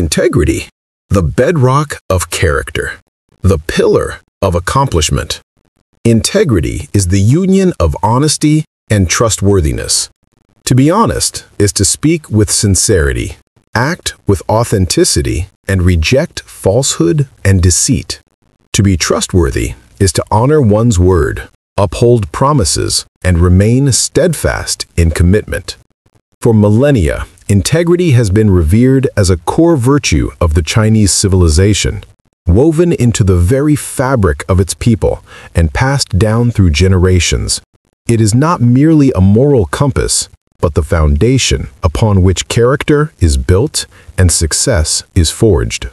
Integrity, the bedrock of character, the pillar of accomplishment. Integrity is the union of honesty and trustworthiness. To be honest is to speak with sincerity, act with authenticity, and reject falsehood and deceit. To be trustworthy is to honor one's word, uphold promises, and remain steadfast in commitment. For millennia, integrity has been revered as a core virtue of the Chinese civilization, woven into the very fabric of its people and passed down through generations. It is not merely a moral compass, but the foundation upon which character is built and success is forged.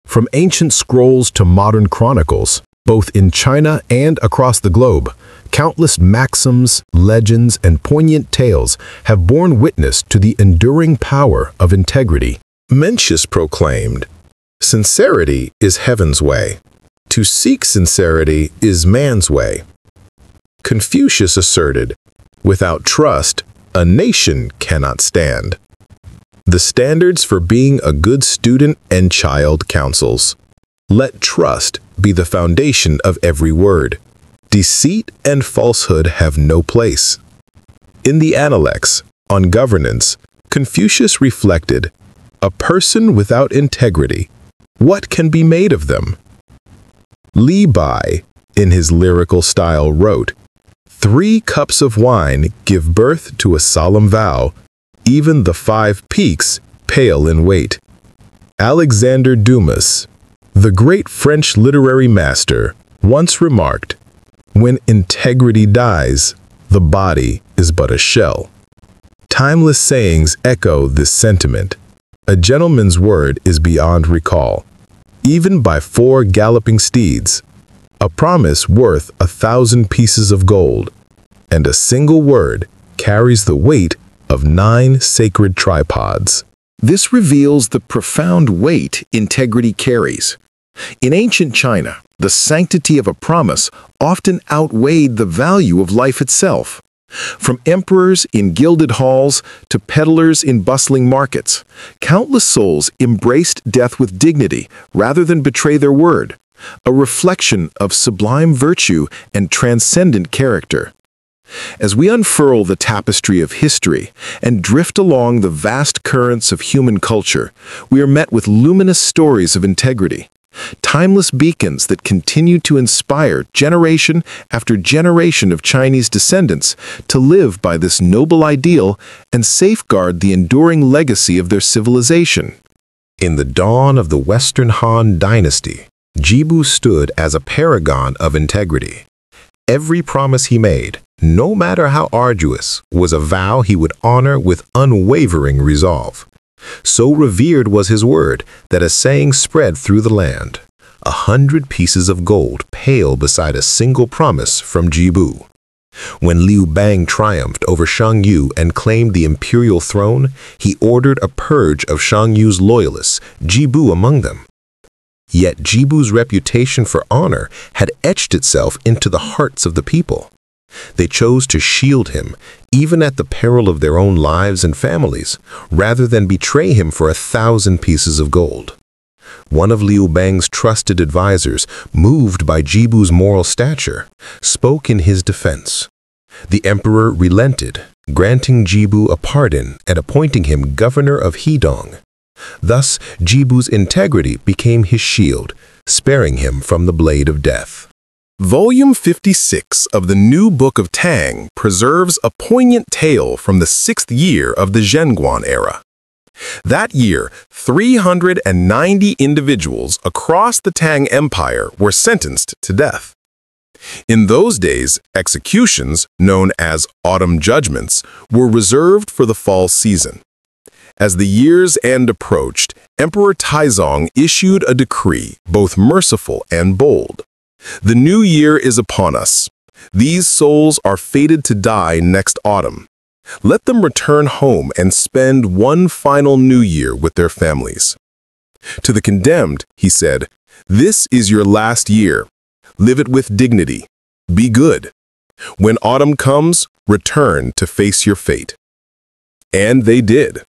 From ancient scrolls to modern chronicles, both in China and across the globe, countless maxims, legends, and poignant tales have borne witness to the enduring power of integrity. Mencius proclaimed, "Sincerity is heaven's way. To seek sincerity is man's way." Confucius asserted, "Without trust, a nation cannot stand." The standards for being a good student and child counsels. Let trust be the foundation of every word. Deceit and falsehood have no place. In the Analects on governance, Confucius reflected, "A person without integrity, what can be made of them?" Li Bai, in his lyrical style, wrote, "3 cups of wine give birth to a solemn vow, even the 5 peaks pale in weight." Alexander Dumas, the great French literary master, once remarked, "When integrity dies, the body is but a shell." Timeless sayings echo this sentiment. A gentleman's word is beyond recall, even by 4 galloping steeds. A promise worth 1,000 pieces of gold, and a single word carries the weight of 9 sacred tripods. This reveals the profound weight integrity carries. In ancient China, the sanctity of a promise often outweighed the value of life itself. From emperors in gilded halls to peddlers in bustling markets, countless souls embraced death with dignity rather than betray their word, a reflection of sublime virtue and transcendent character. As we unfurl the tapestry of history and drift along the vast currents of human culture, we are met with luminous stories of integrity, timeless beacons that continue to inspire generation after generation of Chinese descendants to live by this noble ideal and safeguard the enduring legacy of their civilization. In the dawn of the Western Han Dynasty, Jibu stood as a paragon of integrity. Every promise he made, no matter how arduous, was a vow he would honor with unwavering resolve. So revered was his word that a saying spread through the land, 100 pieces of gold pale beside a single promise from Jibu. When Liu Bang triumphed over Shang Yu and claimed the imperial throne, he ordered a purge of Shang Yu's loyalists, Jibu among them. Yet Jibu's reputation for honor had etched itself into the hearts of the people. They chose to shield him, even at the peril of their own lives and families, rather than betray him for 1,000 pieces of gold. One of Liu Bang's trusted advisors, moved by Jibu's moral stature, spoke in his defense. The emperor relented, granting Jibu a pardon and appointing him governor of Hedong. Thus, Jibu's integrity became his shield, sparing him from the blade of death. Volume 56 of the New Book of Tang preserves a poignant tale from the 6th year of the Zhenguan era. That year, 390 individuals across the Tang Empire were sentenced to death. In those days, executions, known as autumn judgments, were reserved for the fall season. As the year's end approached, Emperor Taizong issued a decree, both merciful and bold. "The new year is upon us. These souls are fated to die next autumn. Let them return home and spend one final new year with their families." To the condemned, he said, "This is your last year. Live it with dignity. Be good. When autumn comes, return to face your fate." And they did.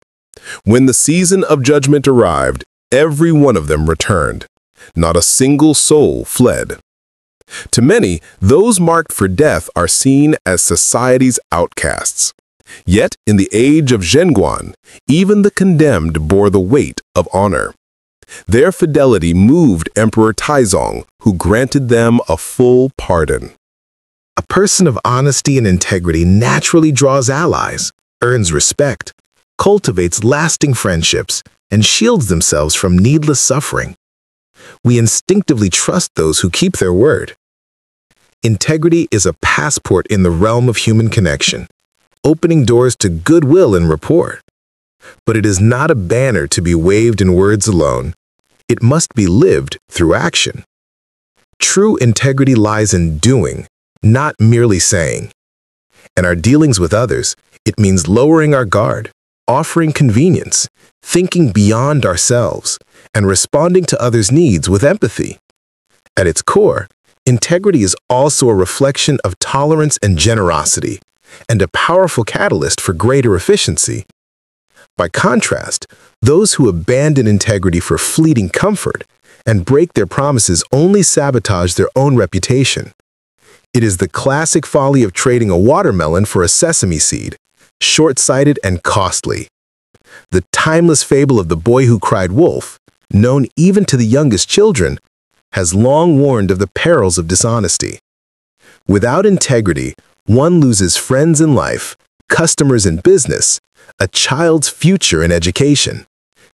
When the season of judgment arrived, every one of them returned. Not a single soul fled. To many, those marked for death are seen as society's outcasts. Yet, in the age of Zhenguan, even the condemned bore the weight of honor. Their fidelity moved Emperor Taizong, who granted them a full pardon. A person of honesty and integrity naturally draws allies, earns respect, cultivates lasting friendships, and shields themselves from needless suffering. We instinctively trust those who keep their word. Integrity is a passport in the realm of human connection, opening doors to goodwill and rapport. But it is not a banner to be waved in words alone. It must be lived through action. True integrity lies in doing, not merely saying. In our dealings with others, it means lowering our guard, offering convenience, thinking beyond ourselves, and responding to others' needs with empathy. At its core, integrity is also a reflection of tolerance and generosity, and a powerful catalyst for greater efficiency. By contrast, those who abandon integrity for fleeting comfort and break their promises only sabotage their own reputation. It is the classic folly of trading a watermelon for a sesame seed, short-sighted and costly. The timeless fable of the boy who cried wolf, known even to the youngest children, has long warned of the perils of dishonesty. Without integrity, one loses friends in life, customers in business, a child's future in education,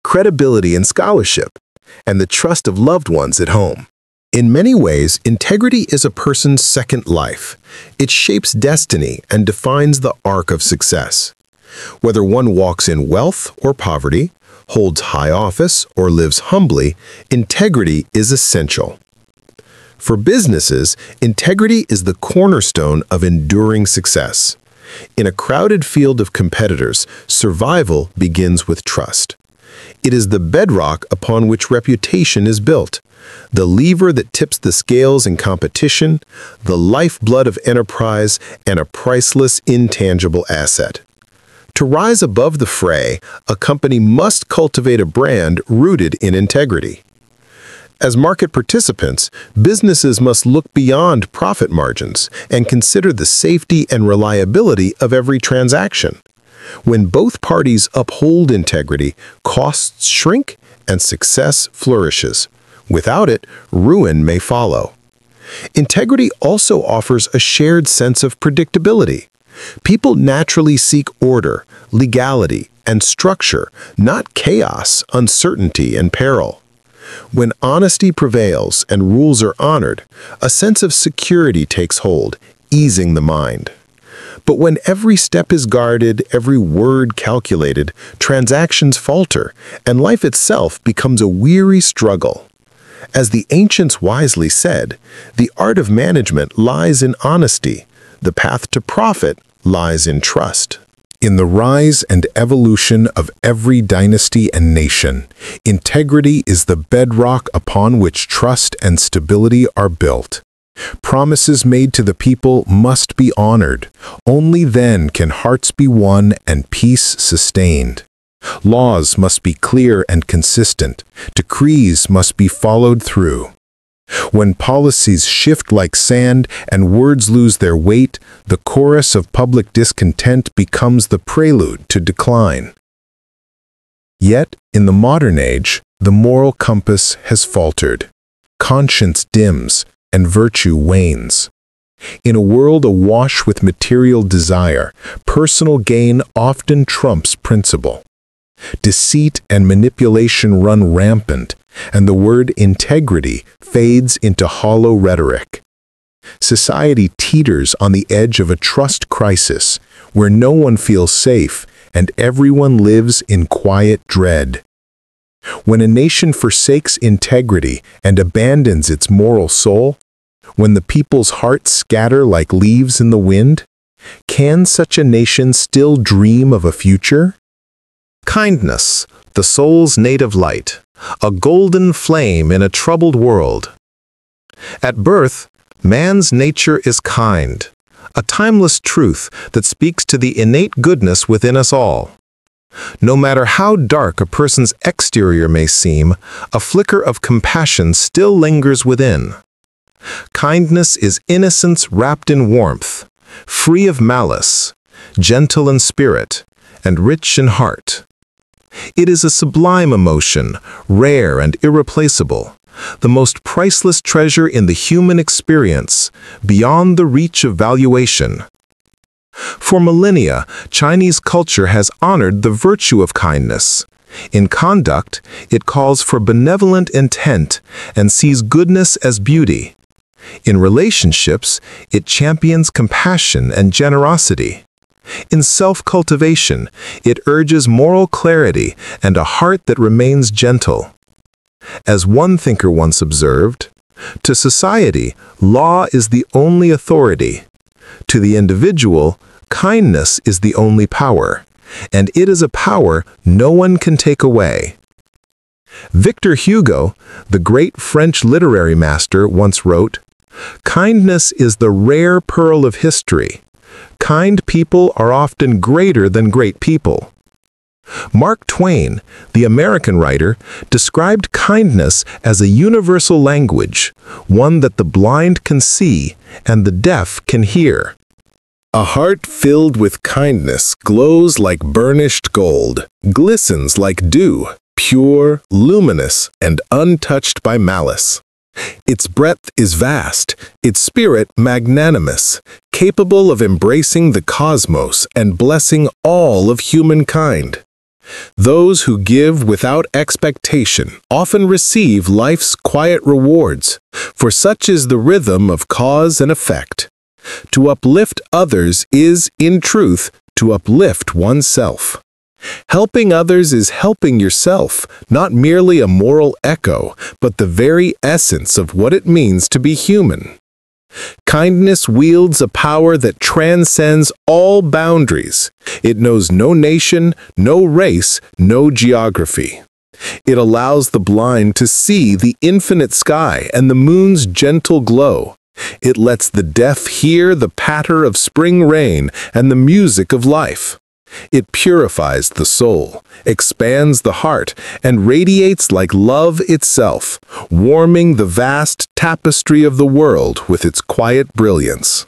credibility in scholarship, and the trust of loved ones at home. In many ways, integrity is a person's second life. It shapes destiny and defines the arc of success. Whether one walks in wealth or poverty, holds high office or lives humbly, integrity is essential. For businesses, integrity is the cornerstone of enduring success. In a crowded field of competitors, survival begins with trust. It is the bedrock upon which reputation is built, the lever that tips the scales in competition, the lifeblood of enterprise, and a priceless, intangible asset. To rise above the fray, a company must cultivate a brand rooted in integrity. As market participants, businesses must look beyond profit margins and consider the safety and reliability of every transaction. When both parties uphold integrity, costs shrink and success flourishes. Without it, ruin may follow. Integrity also offers a shared sense of predictability. People naturally seek order, legality, and structure, not chaos, uncertainty, and peril. When honesty prevails and rules are honored, a sense of security takes hold, easing the mind. But when every step is guarded, every word calculated, transactions falter, and life itself becomes a weary struggle. As the ancients wisely said, the art of management lies in honesty. The path to profit lies in trust. In the rise and evolution of every dynasty and nation, integrity is the bedrock upon which trust and stability are built. Promises made to the people must be honored. Only then can hearts be won and peace sustained. Laws must be clear and consistent. Decrees must be followed through. When policies shift like sand and words lose their weight, the chorus of public discontent becomes the prelude to decline. Yet, in the modern age, the moral compass has faltered. Conscience dims, and virtue wanes. In a world awash with material desire, personal gain often trumps principle. Deceit and manipulation run rampant, and the word integrity fades into hollow rhetoric. Society teeters on the edge of a trust crisis, where no one feels safe and everyone lives in quiet dread. When a nation forsakes integrity and abandons its moral soul, when the people's hearts scatter like leaves in the wind, can such a nation still dream of a future? Kindness, the soul's native light, a golden flame in a troubled world. At birth, man's nature is kind, a timeless truth that speaks to the innate goodness within us all. No matter how dark a person's exterior may seem, a flicker of compassion still lingers within. Kindness is innocence wrapped in warmth, free of malice, gentle in spirit, and rich in heart. It is a sublime emotion, rare and irreplaceable, the most priceless treasure in the human experience, beyond the reach of valuation. For millennia, Chinese culture has honored the virtue of kindness. In conduct, it calls for benevolent intent and sees goodness as beauty. In relationships, it champions compassion and generosity. In self-cultivation, it urges moral clarity and a heart that remains gentle. As one thinker once observed, to society, law is the only authority. To the individual, kindness is the only power, and it is a power no one can take away. Victor Hugo, the great French literary master, once wrote, "Kindness is the rare pearl of history. Kind people are often greater than great people." Mark Twain, the American writer, described kindness as a universal language, one that the blind can see and the deaf can hear. A heart filled with kindness glows like burnished gold, glistens like dew, pure, luminous, and untouched by malice. Its breadth is vast, its spirit magnanimous, capable of embracing the cosmos and blessing all of humankind. Those who give without expectation often receive life's quiet rewards, for such is the rhythm of cause and effect. To uplift others is, in truth, to uplift oneself. Helping others is helping yourself, not merely a moral echo, but the very essence of what it means to be human. Kindness wields a power that transcends all boundaries. It knows no nation, no race, no geography. It allows the blind to see the infinite sky and the moon's gentle glow. It lets the deaf hear the patter of spring rain and the music of life. It purifies the soul, expands the heart, and radiates like love itself, warming the vast tapestry of the world with its quiet brilliance.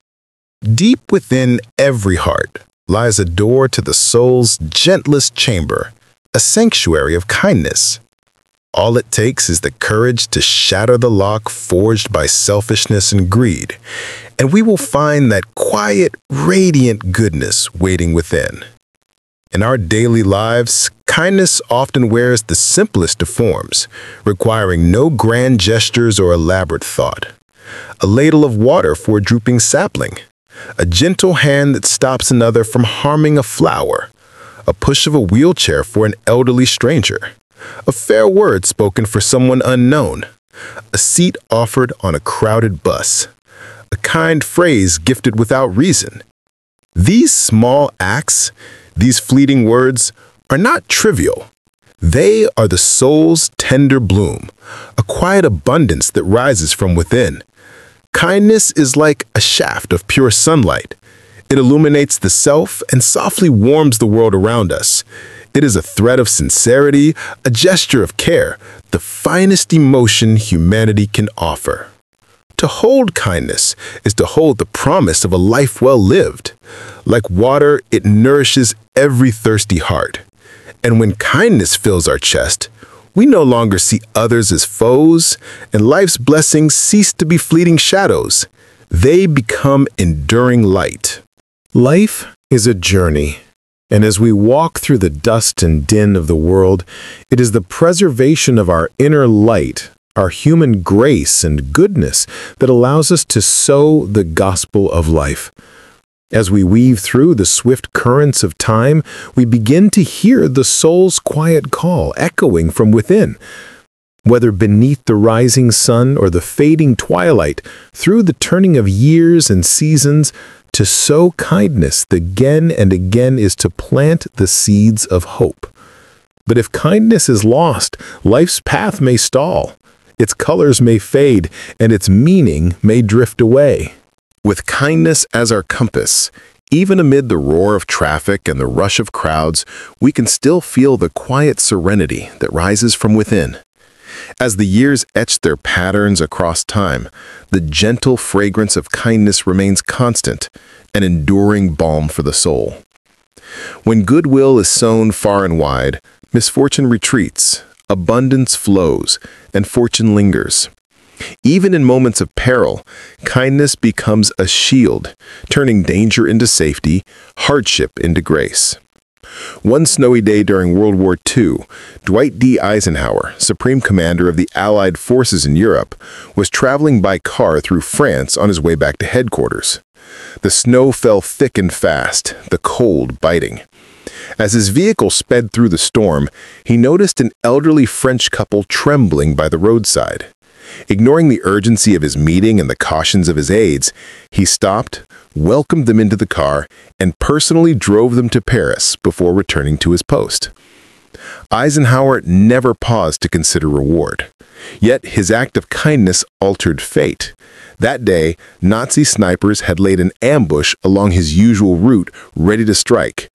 Deep within every heart lies a door to the soul's gentlest chamber, a sanctuary of kindness. All it takes is the courage to shatter the lock forged by selfishness and greed, and we will find that quiet, radiant goodness waiting within. In our daily lives, kindness often wears the simplest of forms, requiring no grand gestures or elaborate thought. A ladle of water for a drooping sapling, a gentle hand that stops another from harming a flower, a push of a wheelchair for an elderly stranger, a fair word spoken for someone unknown, a seat offered on a crowded bus, a kind phrase gifted without reason. These small acts, these fleeting words, are not trivial. They are the soul's tender bloom, a quiet abundance that rises from within. Kindness is like a shaft of pure sunlight. It illuminates the self and softly warms the world around us. It is a thread of sincerity, a gesture of care, the finest emotion humanity can offer. To hold kindness is to hold the promise of a life well lived. Like water, it nourishes every thirsty heart. And when kindness fills our chest, we no longer see others as foes, and life's blessings cease to be fleeting shadows. They become enduring light. Life is a journey, and as we walk through the dust and din of the world, it is the preservation of our inner light, our human grace and goodness that allows us to sow the gospel of life. As we weave through the swift currents of time, we begin to hear the soul's quiet call echoing from within. Whether beneath the rising sun or the fading twilight, through the turning of years and seasons, to sow kindness again and again is to plant the seeds of hope. But if kindness is lost, life's path may stall. Its colors may fade, and its meaning may drift away. With kindness as our compass, Even amid the roar of traffic and the rush of crowds, we can still feel the quiet serenity that rises from within. As the years etch their patterns across time, the gentle fragrance of kindness remains constant, an enduring balm for the soul. When goodwill is sown far and wide, misfortune retreats, abundance flows, and fortune lingers. Even in moments of peril, kindness becomes a shield, turning danger into safety, hardship into grace. One snowy day during World War II, Dwight D. Eisenhower, Supreme Commander of the Allied forces in Europe, was traveling by car through France on his way back to headquarters. The snow fell thick and fast, the cold biting. As his vehicle sped through the storm, he noticed an elderly French couple trembling by the roadside. Ignoring the urgency of his meeting and the cautions of his aides, he stopped, welcomed them into the car, and personally drove them to Paris before returning to his post. Eisenhower never paused to consider reward. Yet his act of kindness altered fate. That day, Nazi snipers had laid an ambush along his usual route, ready to strike.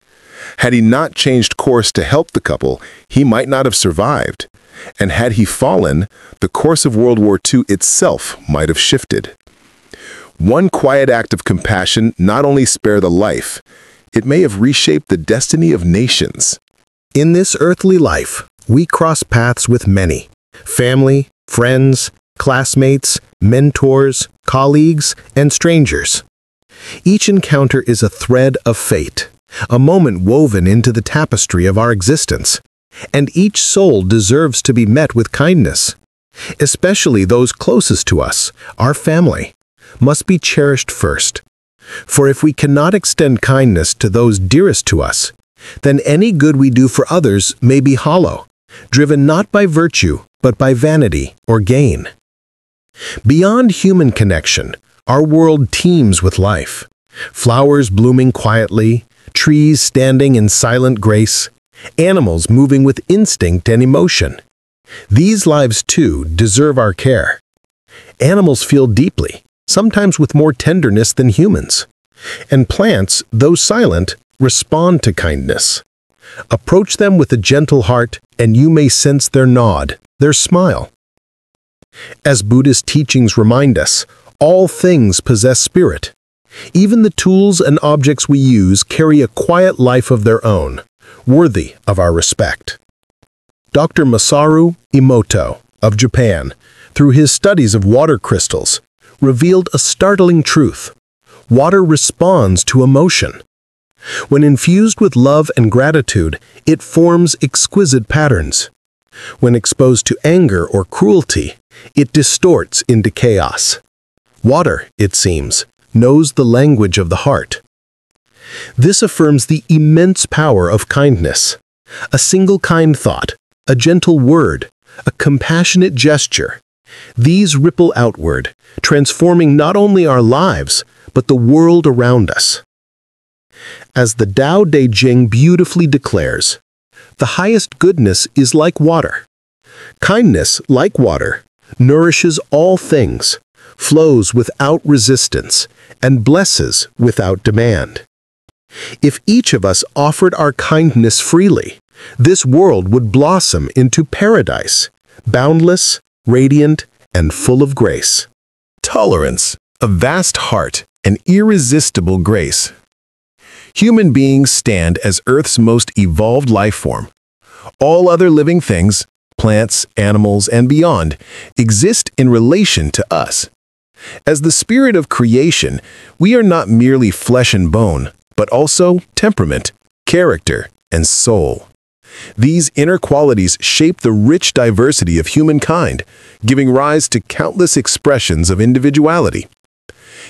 Had he not changed course to help the couple, he might not have survived. And had he fallen, the course of World War II itself might have shifted. One quiet act of compassion not only spared the life, it may have reshaped the destiny of nations. In this earthly life, we cross paths with many: family, friends, classmates, mentors, colleagues, and strangers. Each encounter is a thread of fate, a moment woven into the tapestry of our existence. And each soul deserves to be met with kindness. Especially those closest to us, our family, must be cherished first. For if we cannot extend kindness to those dearest to us, then any good we do for others may be hollow, driven not by virtue, but by vanity or gain. Beyond human connection, our world teems with life. Flowers blooming quietly, trees standing in silent grace, animals moving with instinct and emotion. These lives, too, deserve our care. Animals feel deeply, sometimes with more tenderness than humans. And plants, though silent, respond to kindness. Approach them with a gentle heart, and you may sense their nod, their smile. As Buddhist teachings remind us, all things possess spirit. Even the tools and objects we use carry a quiet life of their own, worthy of our respect. Dr. Masaru Emoto of Japan, through his studies of water crystals, revealed a startling truth. Water responds to emotion. When infused with love and gratitude, it forms exquisite patterns. When exposed to anger or cruelty, it distorts into chaos. Water, it seems, knows the language of the heart. This affirms the immense power of kindness. A single kind thought, a gentle word, a compassionate gesture. These ripple outward, transforming not only our lives, but the world around us. As the Tao Te Ching beautifully declares, the highest goodness is like water. Kindness, like water, nourishes all things, flows without resistance, and blesses without demand. If each of us offered our kindness freely, this world would blossom into paradise, boundless, radiant, and full of grace. Tolerance, a vast heart, and irresistible grace. Human beings stand as Earth's most evolved life form. All other living things, plants, animals, and beyond, exist in relation to us. As the spirit of creation, we are not merely flesh and bone, but also temperament, character, and soul. These inner qualities shape the rich diversity of humankind, giving rise to countless expressions of individuality.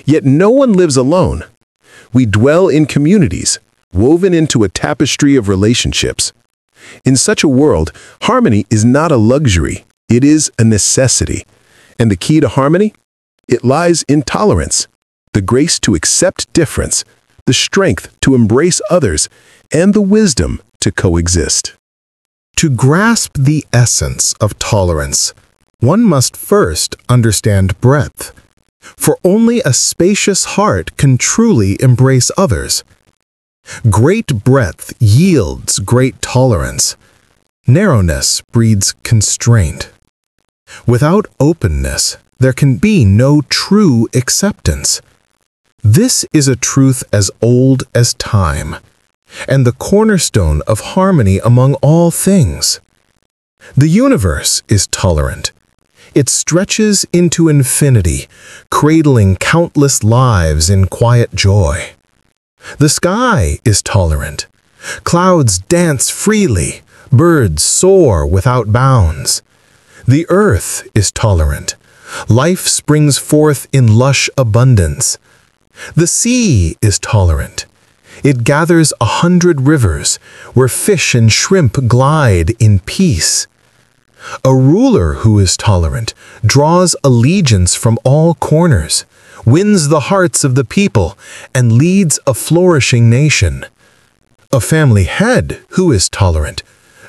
Yet no one lives alone. We dwell in communities, woven into a tapestry of relationships. In such a world, harmony is not a luxury, it is a necessity. And the key to harmony? It lies in tolerance, the grace to accept difference, the strength to embrace others, and the wisdom to coexist. To grasp the essence of tolerance, one must first understand breadth. For only a spacious heart can truly embrace others. Great breadth yields great tolerance. Narrowness breeds constraint. Without openness, there can be no true acceptance. This is a truth as old as time, and the cornerstone of harmony among all things. The universe is tolerant. It stretches into infinity, cradling countless lives in quiet joy. The sky is tolerant. Clouds dance freely, birds soar without bounds. The earth is tolerant. Life springs forth in lush abundance. The sea is tolerant. It gathers 100 rivers where fish and shrimp glide in peace. A ruler who is tolerant draws allegiance from all corners, wins the hearts of the people, and leads a flourishing nation. A family head who is tolerant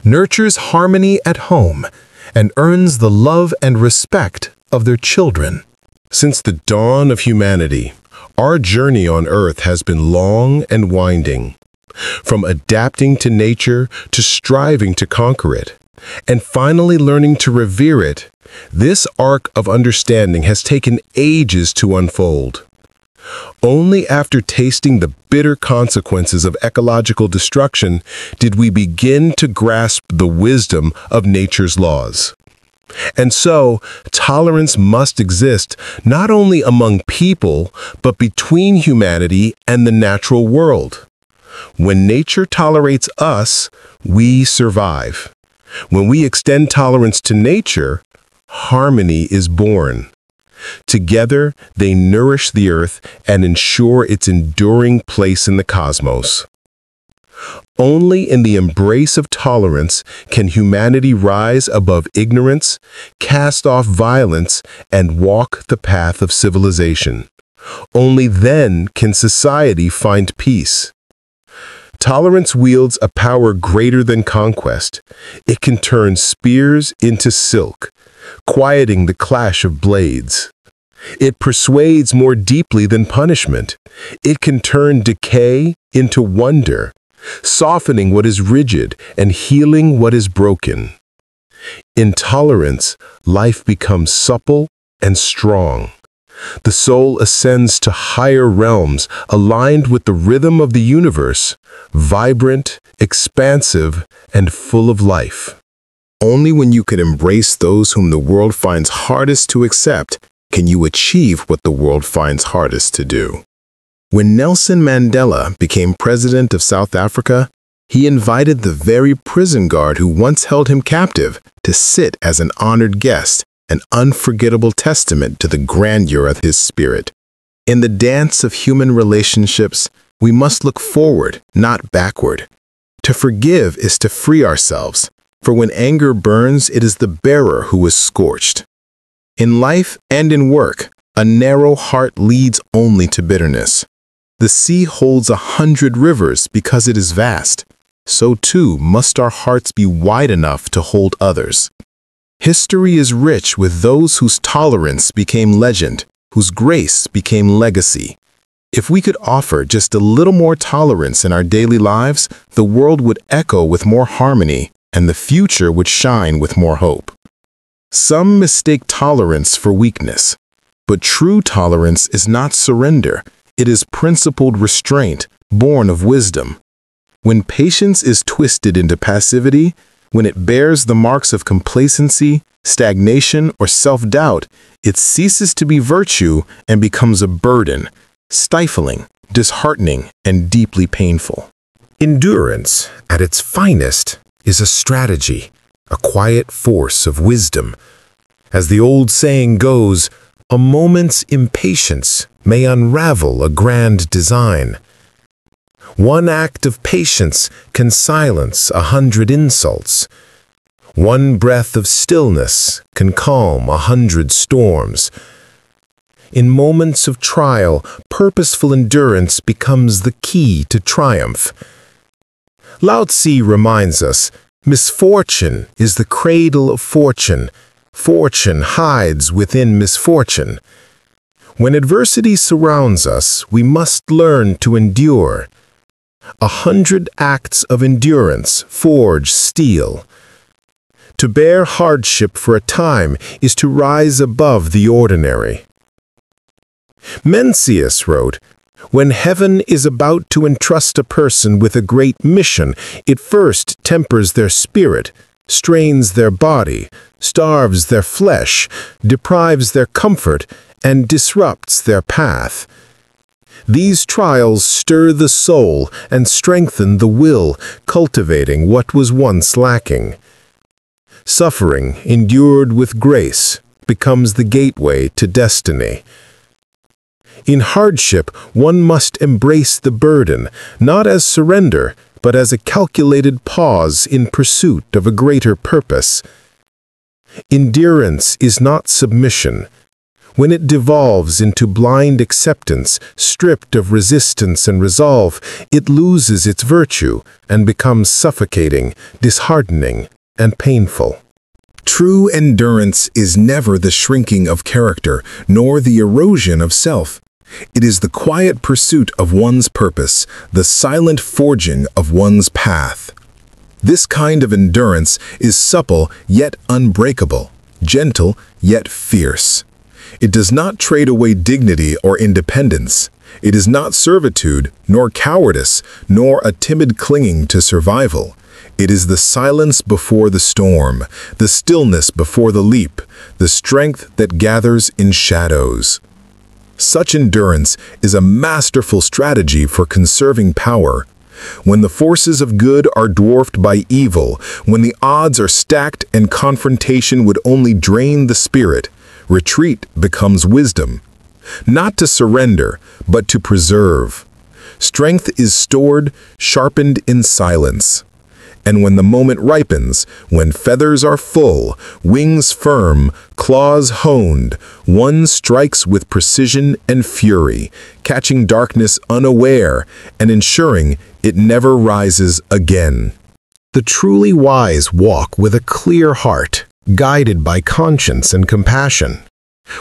nurtures harmony at home and earns the love and respect of their children. Since the dawn of humanity, our journey on Earth has been long and winding. From adapting to nature to striving to conquer it, and finally learning to revere it, this arc of understanding has taken ages to unfold. Only after tasting the bitter consequences of ecological destruction did we begin to grasp the wisdom of nature's laws. And so, tolerance must exist not only among people, but between humanity and the natural world. When nature tolerates us, we survive. When we extend tolerance to nature, harmony is born. Together, they nourish the earth and ensure its enduring place in the cosmos. Only in the embrace of tolerance can humanity rise above ignorance, cast off violence, and walk the path of civilization. Only then can society find peace. Tolerance wields a power greater than conquest. It can turn spears into silk, quieting the clash of blades. It persuades more deeply than punishment. It can turn decay into wonder, softening what is rigid and healing what is broken. In tolerance, life becomes supple and strong. The soul ascends to higher realms aligned with the rhythm of the universe, vibrant, expansive, and full of life. Only when you can embrace those whom the world finds hardest to accept can you achieve what the world finds hardest to do. When Nelson Mandela became president of South Africa, he invited the very prison guard who once held him captive to sit as an honored guest, an unforgettable testament to the grandeur of his spirit. In the dance of human relationships, we must look forward, not backward. To forgive is to free ourselves, for when anger burns, it is the bearer who is scorched. In life and in work, a narrow heart leads only to bitterness. The sea holds 100 rivers because it is vast. So too must our hearts be wide enough to hold others. History is rich with those whose tolerance became legend, whose grace became legacy. If we could offer just a little more tolerance in our daily lives, the world would echo with more harmony, and the future would shine with more hope. Some mistake tolerance for weakness, but true tolerance is not surrender. It is principled restraint, born of wisdom. When patience is twisted into passivity, when it bears the marks of complacency, stagnation, or self-doubt, it ceases to be virtue and becomes a burden, stifling, disheartening, and deeply painful. Endurance, at its finest, is a strategy, a quiet force of wisdom. As the old saying goes, a moment's impatience may unravel a grand design. One act of patience can silence 100 insults. One breath of stillness can calm 100 storms. In moments of trial, purposeful endurance becomes the key to triumph. Lao Tzu reminds us, misfortune is the cradle of fortune. Fortune hides within misfortune. When adversity surrounds us, we must learn to endure. 100 acts of endurance forge steel. To bear hardship for a time is to rise above the ordinary. Mencius wrote, "When heaven is about to entrust a person with a great mission, it first tempers their spirit, strains their body, starves their flesh, deprives their comfort, and disrupts their path. These trials stir the soul and strengthen the will, cultivating what was once lacking. Suffering, endured with grace, becomes the gateway to destiny." In hardship, one must embrace the burden, not as surrender, but as a calculated pause in pursuit of a greater purpose. Endurance is not submission. When it devolves into blind acceptance, stripped of resistance and resolve, it loses its virtue and becomes suffocating, disheartening, and painful. True endurance is never the shrinking of character, nor the erosion of self. It is the quiet pursuit of one's purpose, the silent forging of one's path. This kind of endurance is supple yet unbreakable, gentle yet fierce. It does not trade away dignity or independence. It is not servitude, nor cowardice, nor a timid clinging to survival. It is the silence before the storm, the stillness before the leap, the strength that gathers in shadows. Such endurance is a masterful strategy for conserving power. When the forces of good are dwarfed by evil, when the odds are stacked and confrontation would only drain the spirit, retreat becomes wisdom. Not to surrender, but to preserve. Strength is stored, sharpened in silence. And when the moment ripens, when feathers are full, wings firm, claws honed, one strikes with precision and fury, catching darkness unaware and ensuring it never rises again. The truly wise walk with a clear heart, guided by conscience and compassion.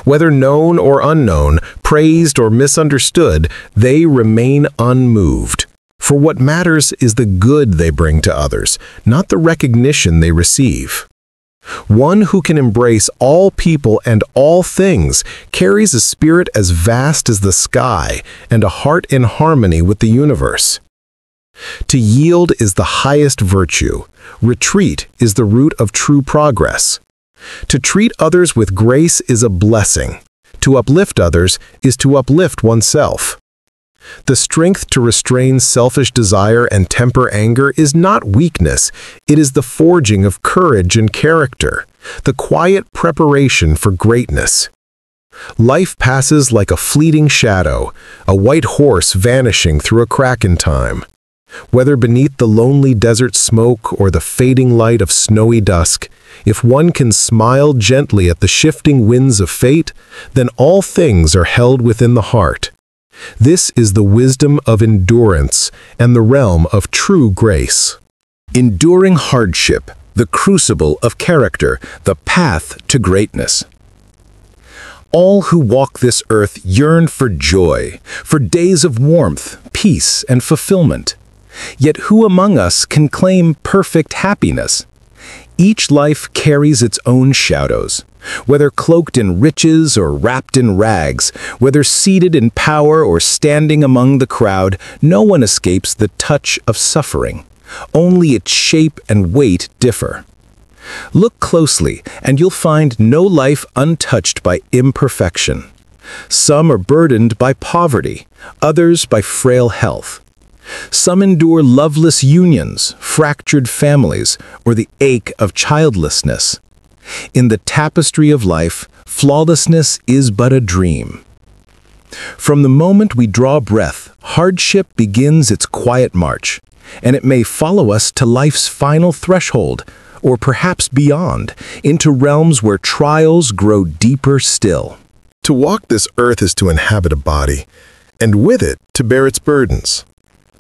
Whether known or unknown, praised or misunderstood, they remain unmoved. For what matters is the good they bring to others, not the recognition they receive. One who can embrace all people and all things carries a spirit as vast as the sky and a heart in harmony with the universe. To yield is the highest virtue. Retreat is the root of true progress. To treat others with grace is a blessing. To uplift others is to uplift oneself. The strength to restrain selfish desire and temper anger is not weakness, it is the forging of courage and character, the quiet preparation for greatness. Life passes like a fleeting shadow, a white horse vanishing through a crack in time. Whether beneath the lonely desert smoke or the fading light of snowy dusk, if one can smile gently at the shifting winds of fate, then all things are held within the heart. This is the wisdom of endurance and the realm of true grace. Enduring hardship, the crucible of character, the path to greatness. All who walk this earth yearn for joy, for days of warmth, peace, and fulfillment. Yet who among us can claim perfect happiness? Each life carries its own shadows. Whether cloaked in riches or wrapped in rags, whether seated in power or standing among the crowd, no one escapes the touch of suffering. Only its shape and weight differ. Look closely, and you'll find no life untouched by imperfection. Some are burdened by poverty, others by frail health. Some endure loveless unions, fractured families, or the ache of childlessness. In the tapestry of life, flawlessness is but a dream. From the moment we draw breath, hardship begins its quiet march, and it may follow us to life's final threshold, or perhaps beyond, into realms where trials grow deeper still. To walk this earth is to inhabit a body, and with it to bear its burdens.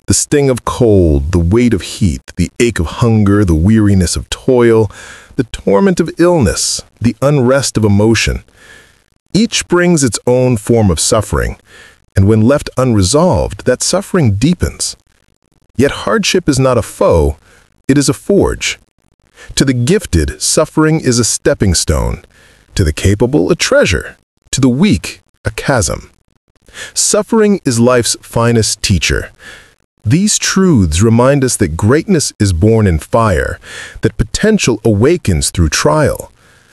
The sting of cold, the weight of heat, the ache of hunger, the weariness of toil, the torment of illness, the unrest of emotion. Each brings its own form of suffering, and when left unresolved, that suffering deepens. Yet hardship is not a foe, it is a forge. To the gifted, suffering is a stepping stone. To the capable, a treasure. To the weak, a chasm. Suffering is life's finest teacher. These truths remind us that greatness is born in fire, that potential awakens through trial,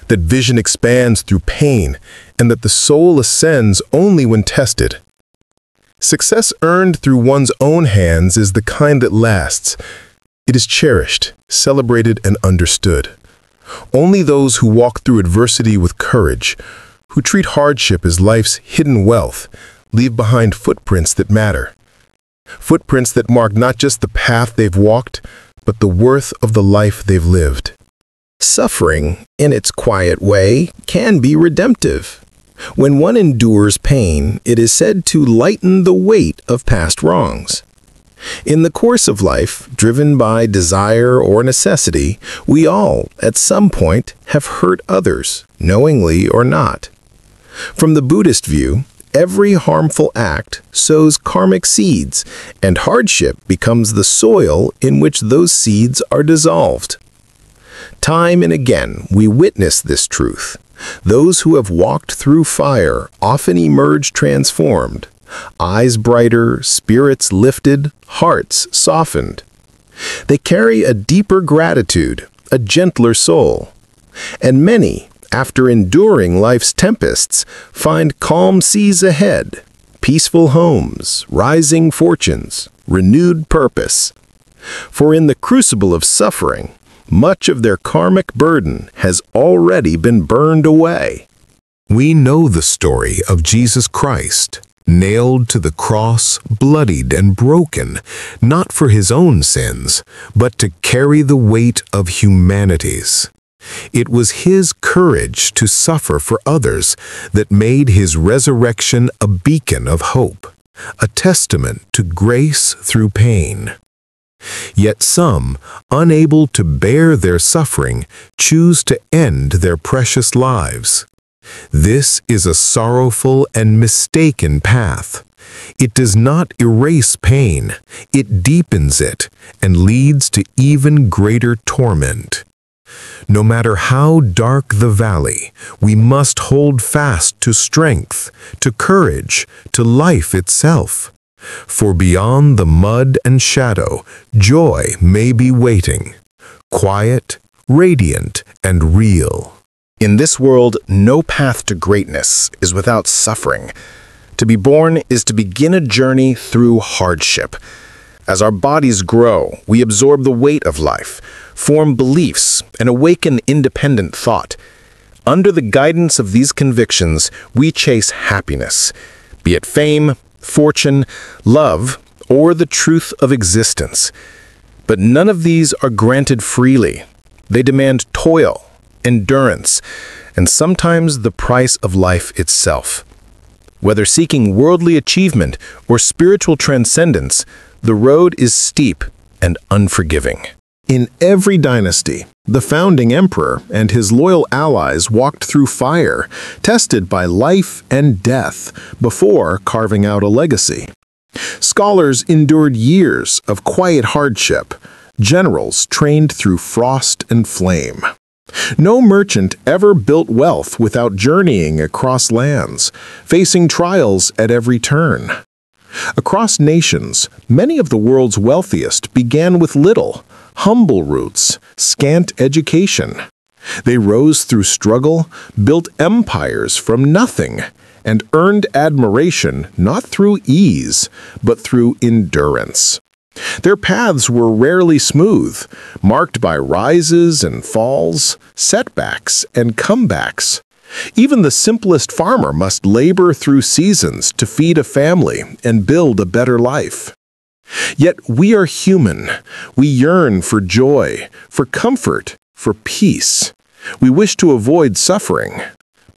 that vision expands through pain, and that the soul ascends only when tested. Success earned through one's own hands is the kind that lasts. It is cherished, celebrated, and understood. Only those who walk through adversity with courage, who treat hardship as life's hidden wealth, leave behind footprints that matter. Footprints that mark not just the path they've walked, but the worth of the life they've lived. Suffering, in its quiet way, can be redemptive. When one endures pain, it is said to lighten the weight of past wrongs. In the course of life, driven by desire or necessity, we all, at some point, have hurt others, knowingly or not. From the Buddhist view, every harmful act sows karmic seeds, and hardship becomes the soil in which those seeds are dissolved. Time and again, we witness this truth. Those who have walked through fire often emerge transformed. Eyes brighter, spirits lifted, hearts softened. They carry a deeper gratitude, a gentler soul. And many, after enduring life's tempests, find calm seas ahead, peaceful homes, rising fortunes, renewed purpose. For in the crucible of suffering, much of their karmic burden has already been burned away. We know the story of Jesus Christ, nailed to the cross, bloodied and broken, not for his own sins, but to carry the weight of humanity's. It was his courage to suffer for others that made his resurrection a beacon of hope, a testament to grace through pain. Yet some, unable to bear their suffering, choose to end their precious lives. This is a sorrowful and mistaken path. It does not erase pain, it deepens it and leads to even greater torment. No matter how dark the valley, we must hold fast to strength, to courage, to life itself. For beyond the mud and shadow, joy may be waiting, quiet, radiant, and real. In this world, no path to greatness is without suffering. To be born is to begin a journey through hardship. As our bodies grow, we absorb the weight of life, form beliefs, and awaken independent thought. Under the guidance of these convictions, we chase happiness, be it fame, fortune, love, or the truth of existence. But none of these are granted freely. They demand toil, endurance, and sometimes the price of life itself. Whether seeking worldly achievement or spiritual transcendence, the road is steep and unforgiving. In every dynasty, the founding emperor and his loyal allies walked through fire, tested by life and death, before carving out a legacy. Scholars endured years of quiet hardship, generals trained through frost and flame. No merchant ever built wealth without journeying across lands, facing trials at every turn. Across nations, many of the world's wealthiest began with little, humble roots, scant education. They rose through struggle, built empires from nothing, and earned admiration not through ease, but through endurance. Their paths were rarely smooth, marked by rises and falls, setbacks and comebacks. Even the simplest farmer must labor through seasons to feed a family and build a better life. Yet we are human. We yearn for joy, for comfort, for peace. We wish to avoid suffering.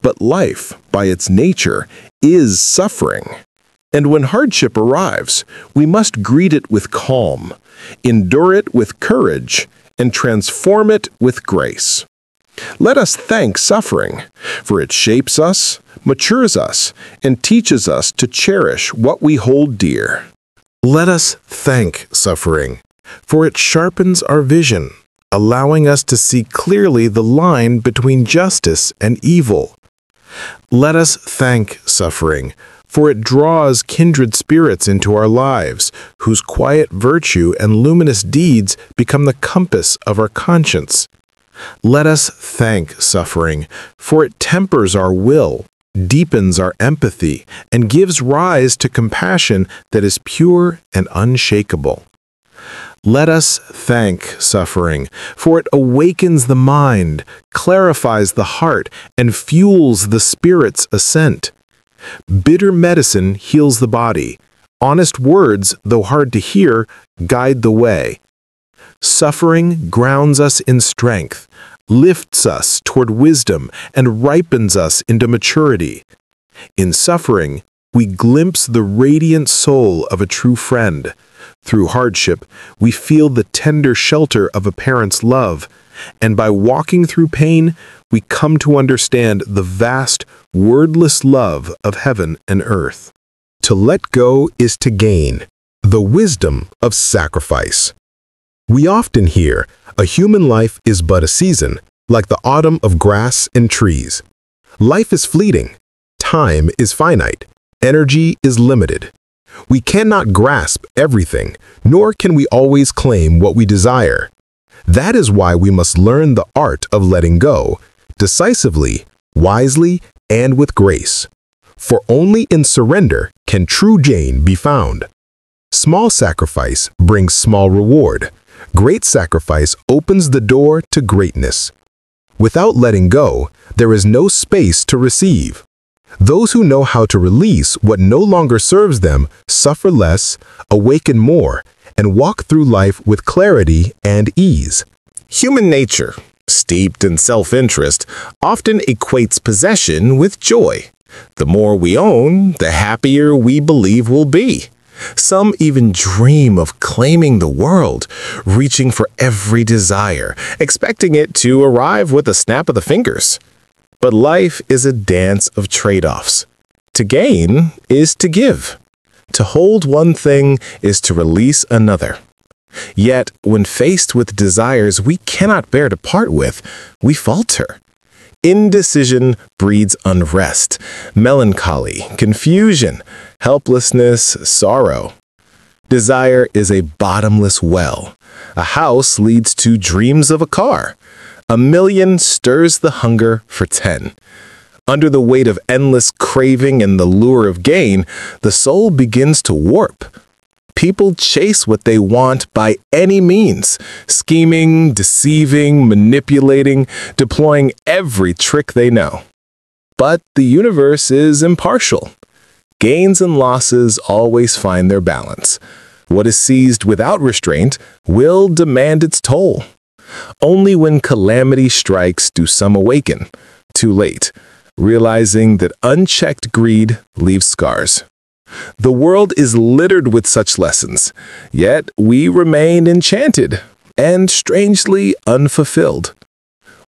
But life, by its nature, is suffering. And when hardship arrives, we must greet it with calm, endure it with courage, and transform it with grace. Let us thank suffering, for it shapes us, matures us, and teaches us to cherish what we hold dear. Let us thank suffering, for it sharpens our vision, allowing us to see clearly the line between justice and evil. Let us thank suffering, for it draws kindred spirits into our lives, whose quiet virtue and luminous deeds become the compass of our conscience. Let us thank suffering, for it tempers our will, deepens our empathy, and gives rise to compassion that is pure and unshakable. Let us thank suffering, for it awakens the mind, clarifies the heart, and fuels the spirit's ascent. Bitter medicine heals the body. Honest words, though hard to hear, guide the way. Suffering grounds us in strength, lifts us toward wisdom, and ripens us into maturity. In suffering, we glimpse the radiant soul of a true friend. Through hardship, we feel the tender shelter of a parent's love, and by walking through pain, we come to understand the vast, wordless love of heaven and earth. To let go is to gain, the wisdom of sacrifice. We often hear, a human life is but a season, like the autumn of grass and trees. Life is fleeting, time is finite, energy is limited. We cannot grasp everything, nor can we always claim what we desire. That is why we must learn the art of letting go, decisively, wisely, and with grace. For only in surrender can true gain be found. Small sacrifice brings small reward. Great sacrifice opens the door to greatness. Without letting go, there is no space to receive. Those who know how to release what no longer serves them suffer less, awaken more, and walk through life with clarity and ease. Human nature, steeped in self-interest, often equates possession with joy. The more we own, the happier we believe we'll be. Some even dream of claiming the world, reaching for every desire, expecting it to arrive with a snap of the fingers. But life is a dance of trade-offs. To gain is to give. To hold one thing is to release another. Yet, when faced with desires we cannot bear to part with, we falter. Indecision breeds unrest, melancholy, confusion, helplessness, sorrow. Desire is a bottomless well. A house leads to dreams of a car. A million stirs the hunger for 10. Under the weight of endless craving and the lure of gain, the soul begins to warp. People chase what they want by any means, scheming, deceiving, manipulating, deploying every trick they know. But the universe is impartial. Gains and losses always find their balance. What is seized without restraint will demand its toll. Only when calamity strikes do some awaken, too late, realizing that unchecked greed leaves scars. The world is littered with such lessons, yet we remain enchanted and strangely unfulfilled.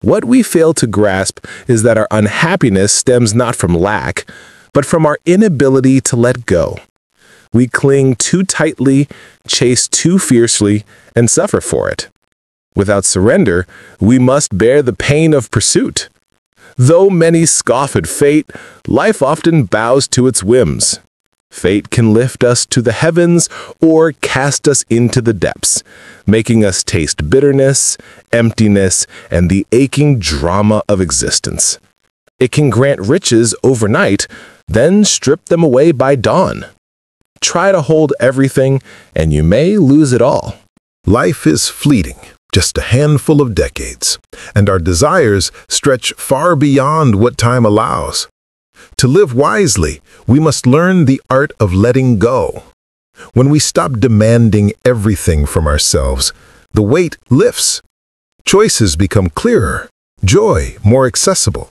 What we fail to grasp is that our unhappiness stems not from lack, but from our inability to let go. We cling too tightly, chase too fiercely, and suffer for it. Without surrender, we must bear the pain of pursuit. Though many scoff at fate, life often bows to its whims. Fate can lift us to the heavens or cast us into the depths, making us taste bitterness, emptiness, and the aching drama of existence. It can grant riches overnight, then strip them away by dawn. Try to hold everything, and you may lose it all. Life is fleeting, just a handful of decades, and our desires stretch far beyond what time allows. To live wisely, we must learn the art of letting go. When we stop demanding everything from ourselves, the weight lifts. Choices become clearer, joy more accessible.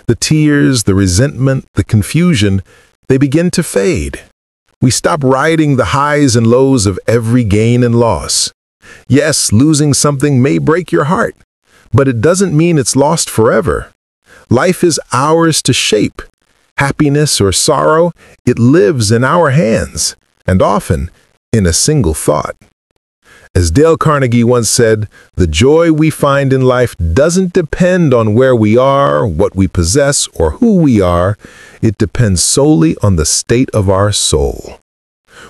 The tears, the resentment, the confusion, they begin to fade. We stop riding the highs and lows of every gain and loss. Yes, losing something may break your heart, but it doesn't mean it's lost forever. Life is ours to shape. Happiness or sorrow, it lives in our hands, and often in a single thought. As Dale Carnegie once said, the joy we find in life doesn't depend on where we are, what we possess, or who we are. It depends solely on the state of our soul.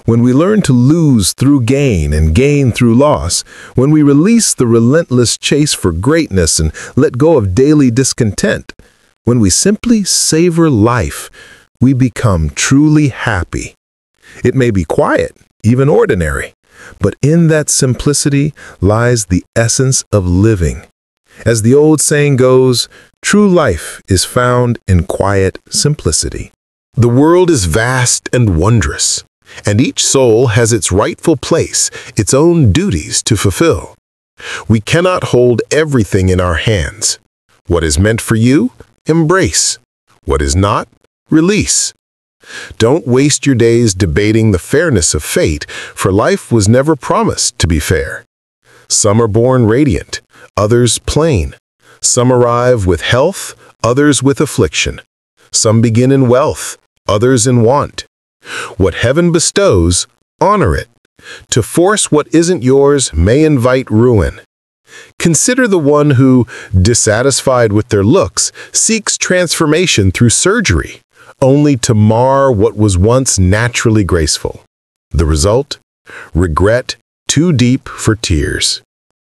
When we learn to lose through gain and gain through loss, when we release the relentless chase for greatness and let go of daily discontent, when we simply savor life, we become truly happy. It may be quiet, even ordinary, but in that simplicity lies the essence of living. As the old saying goes, true life is found in quiet simplicity. The world is vast and wondrous, and each soul has its rightful place, its own duties to fulfill. We cannot hold everything in our hands. What is meant for you, embrace. What is not, release. Don't waste your days debating the fairness of fate, for life was never promised to be fair. Some are born radiant, others plain. Some arrive with health, others with affliction. Some begin in wealth, others in want. What heaven bestows, honor it. To force what isn't yours may invite ruin. Consider the one who, dissatisfied with their looks, seeks transformation through surgery, only to mar what was once naturally graceful. The result? Regret too deep for tears.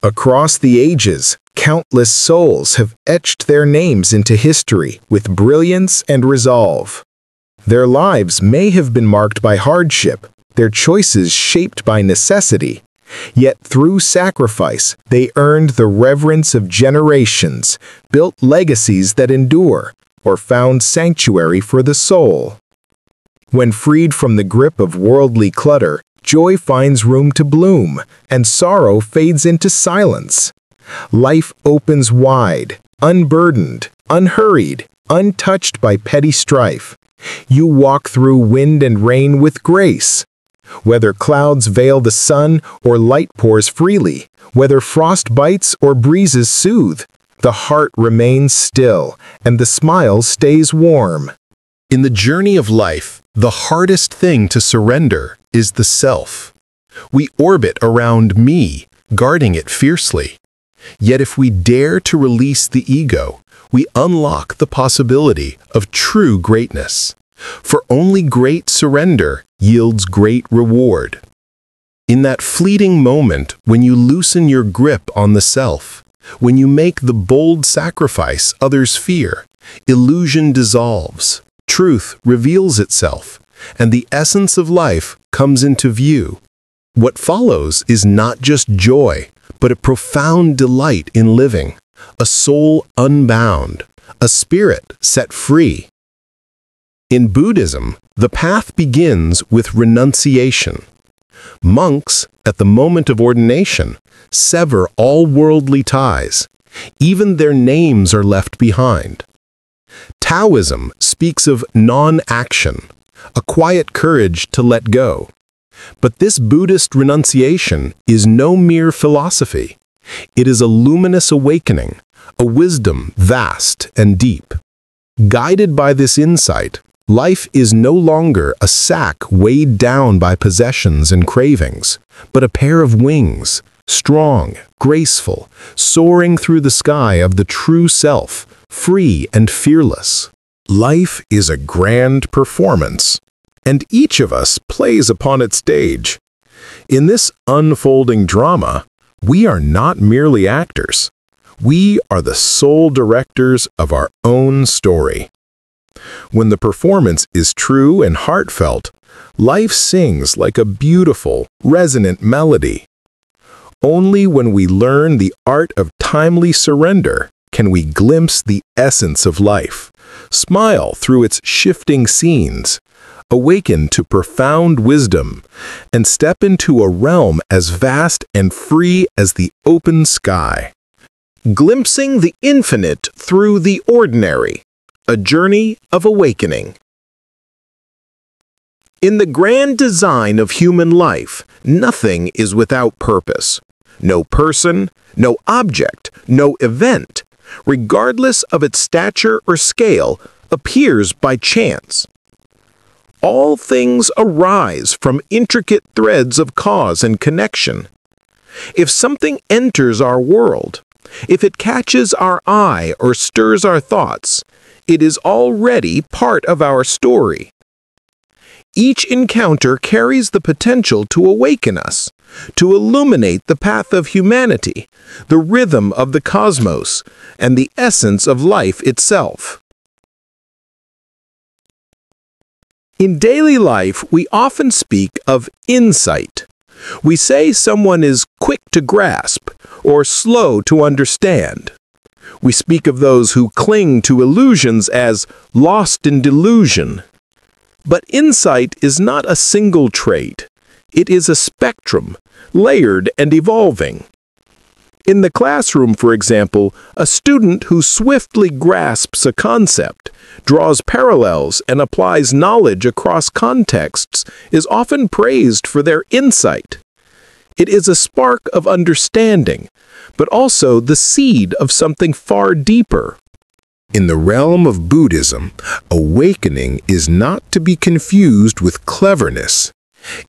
Across the ages, countless souls have etched their names into history with brilliance and resolve. Their lives may have been marked by hardship, their choices shaped by necessity, yet through sacrifice they earned the reverence of generations, built legacies that endure, or found sanctuary for the soul. When freed from the grip of worldly clutter, joy finds room to bloom, and sorrow fades into silence. Life opens wide, unburdened, unhurried, untouched by petty strife. You walk through wind and rain with grace. Whether clouds veil the sun or light pours freely, whether frost bites or breezes soothe, the heart remains still, and the smile stays warm. In the journey of life, the hardest thing to surrender is the self. We orbit around me, guarding it fiercely. Yet if we dare to release the ego, we unlock the possibility of true greatness. For only great surrender yields great reward. In that fleeting moment when you loosen your grip on the self, when you make the bold sacrifice others fear, illusion dissolves, truth reveals itself, and the essence of life comes into view. What follows is not just joy, but a profound delight in living, a soul unbound, a spirit set free. In Buddhism, the path begins with renunciation. Monks, at the moment of ordination, sever all worldly ties. Even their names are left behind. Taoism speaks of non-action, a quiet courage to let go. But this Buddhist renunciation is no mere philosophy. It is a luminous awakening, a wisdom vast and deep. Guided by this insight, life is no longer a sack weighed down by possessions and cravings, but a pair of wings, strong, graceful, soaring through the sky of the true self, free and fearless. Life is a grand performance, and each of us plays upon its stage. In this unfolding drama, we are not merely actors. We are the sole directors of our own story. When the performance is true and heartfelt, life sings like a beautiful, resonant melody. Only when we learn the art of timely surrender can we glimpse the essence of life, smile through its shifting scenes, awaken to profound wisdom, and step into a realm as vast and free as the open sky. Glimpsing the infinite through the ordinary. A journey of awakening. In the grand design of human life, nothing is without purpose. No person, no object, no event, regardless of its stature or scale, appears by chance. All things arise from intricate threads of cause and connection. If something enters our world, if it catches our eye or stirs our thoughts, it is already part of our story. Each encounter carries the potential to awaken us, to illuminate the path of humanity, the rhythm of the cosmos, and the essence of life itself. In daily life, we often speak of insight. We say someone is quick to grasp or slow to understand. We speak of those who cling to illusions as lost in delusion. But insight is not a single trait. It is a spectrum, layered and evolving. In the classroom, for example, a student who swiftly grasps a concept, draws parallels, and applies knowledge across contexts is often praised for their insight. It is a spark of understanding, but also the seed of something far deeper. In the realm of Buddhism, awakening is not to be confused with cleverness.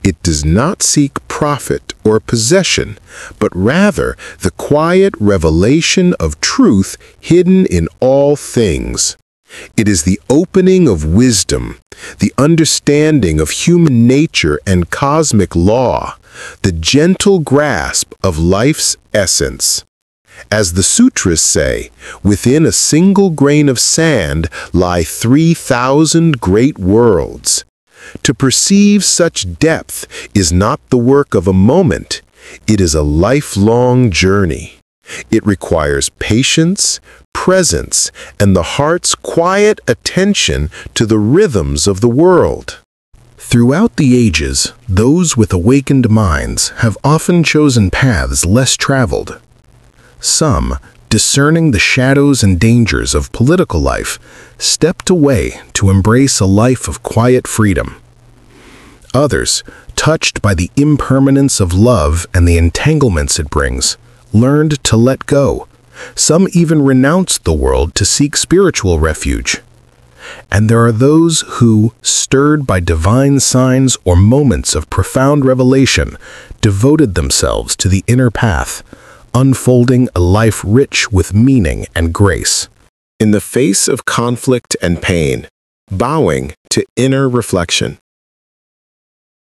It does not seek profit or possession, but rather the quiet revelation of truth hidden in all things. It is the opening of wisdom, the understanding of human nature and cosmic law, the gentle grasp of life's essence. As the sutras say, within a single grain of sand lie 3,000 great worlds. To perceive such depth is not the work of a moment, it is a lifelong journey. It requires patience, presence, and the heart's quiet attention to the rhythms of the world. Throughout the ages, those with awakened minds have often chosen paths less traveled. Some, discerning the shadows and dangers of political life, stepped away to embrace a life of quiet freedom. Others, touched by the impermanence of love and the entanglements it brings, learned to let go. Some even renounced the world to seek spiritual refuge. And there are those who, stirred by divine signs or moments of profound revelation, devoted themselves to the inner path, unfolding a life rich with meaning and grace. In the face of conflict and pain, bowing to inner reflection.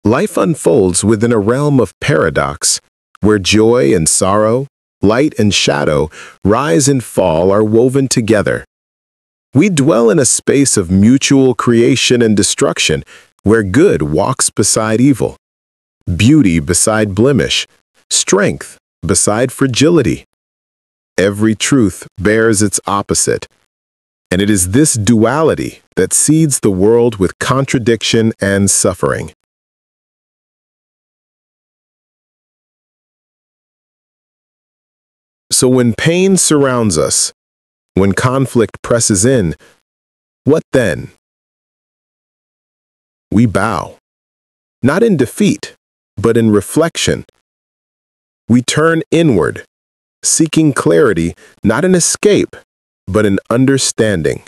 Life unfolds within a realm of paradox, where joy and sorrow, light and shadow, rise and fall are woven together. We dwell in a space of mutual creation and destruction, where good walks beside evil, beauty beside blemish, strength beside fragility. Every truth bears its opposite, and it is this duality that seeds the world with contradiction and suffering. So when pain surrounds us, when conflict presses in, what then? We bow, not in defeat, but in reflection. We turn inward, seeking clarity not in escape, but in understanding.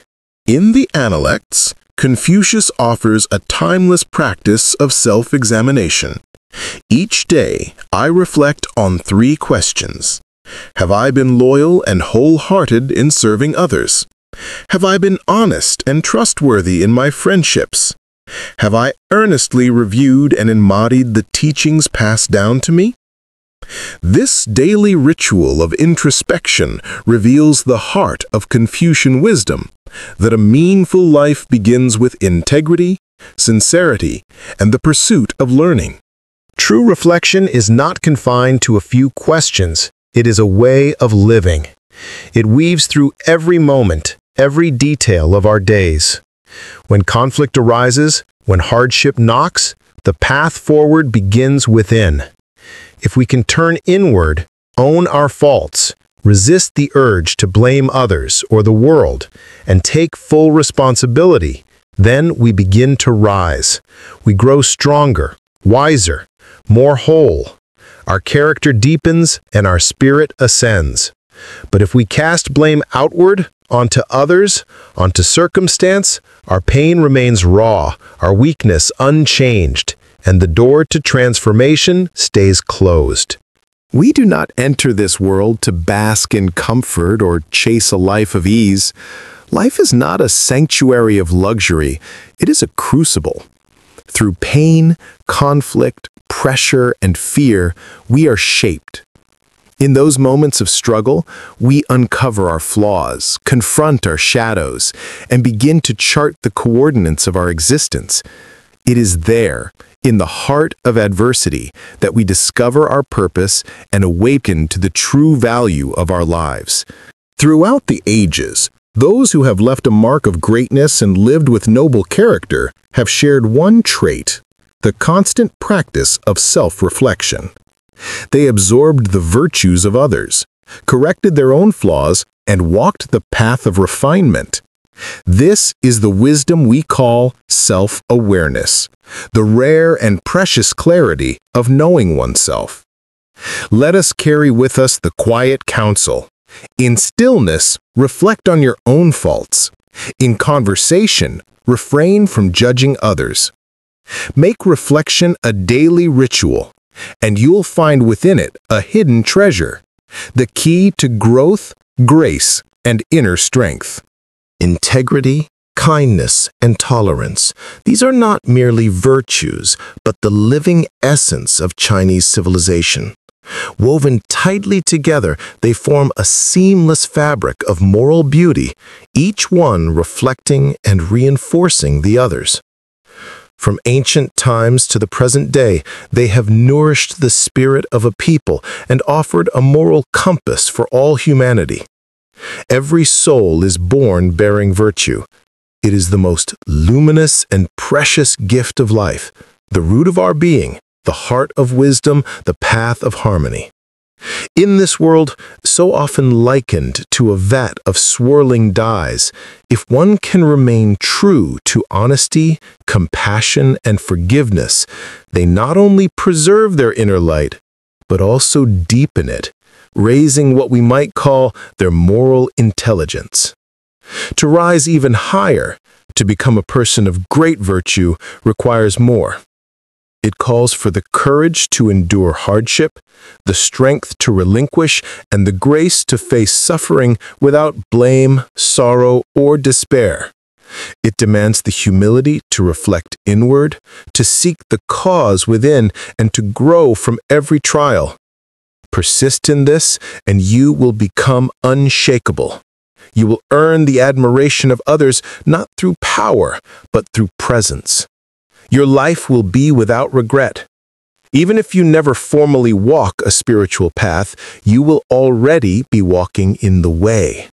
In the Analects, Confucius offers a timeless practice of self-examination. Each day, I reflect on 3 questions. Have I been loyal and wholehearted in serving others? Have I been honest and trustworthy in my friendships? Have I earnestly reviewed and embodied the teachings passed down to me? This daily ritual of introspection reveals the heart of Confucian wisdom, that a meaningful life begins with integrity, sincerity, and the pursuit of learning. True reflection is not confined to a few questions. It is a way of living. It weaves through every moment, every detail of our days. When conflict arises, when hardship knocks, the path forward begins within. If we can turn inward, own our faults, resist the urge to blame others or the world, and take full responsibility, then we begin to rise. We grow stronger, wiser, more whole. Our character deepens and our spirit ascends. But if we cast blame outward, onto others, onto circumstance, our pain remains raw, our weakness unchanged, and the door to transformation stays closed. We do not enter this world to bask in comfort or chase a life of ease. Life is not a sanctuary of luxury, it is a crucible. Through pain, conflict, pressure, and fear, we are shaped. In those moments of struggle, we uncover our flaws, confront our shadows, and begin to chart the coordinates of our existence. It is there, in the heart of adversity, that we discover our purpose and awaken to the true value of our lives. Throughout the ages, those who have left a mark of greatness and lived with noble character have shared one trait: the constant practice of self-reflection. They absorbed the virtues of others, corrected their own flaws, and walked the path of refinement. This is the wisdom we call self-awareness, the rare and precious clarity of knowing oneself. Let us carry with us the quiet counsel. In stillness, reflect on your own faults. In conversation, refrain from judging others. Make reflection a daily ritual, and you'll find within it a hidden treasure, the key to growth, grace, and inner strength. Integrity, kindness, and tolerance, these are not merely virtues, but the living essence of Chinese civilization. Woven tightly together, they form a seamless fabric of moral beauty, each one reflecting and reinforcing the others. From ancient times to the present day, they have nourished the spirit of a people and offered a moral compass for all humanity. Every soul is born bearing virtue. It is the most luminous and precious gift of life, the root of our being, the heart of wisdom, the path of harmony. In this world, so often likened to a vat of swirling dyes, if one can remain true to honesty, compassion, and forgiveness, they not only preserve their inner light, but also deepen it, raising what we might call their moral intelligence. To rise even higher, to become a person of great virtue, requires more. It calls for the courage to endure hardship, the strength to relinquish, and the grace to face suffering without blame, sorrow, or despair. It demands the humility to reflect inward, to seek the cause within, and to grow from every trial. Persist in this, and you will become unshakable. You will earn the admiration of others not through power, but through presence. Your life will be without regret. Even if you never formally walk a spiritual path, you will already be walking in the way.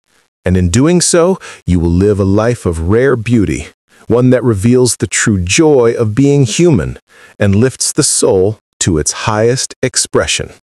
And in doing so, you will live a life of rare beauty, one that reveals the true joy of being human and lifts the soul to its highest expression.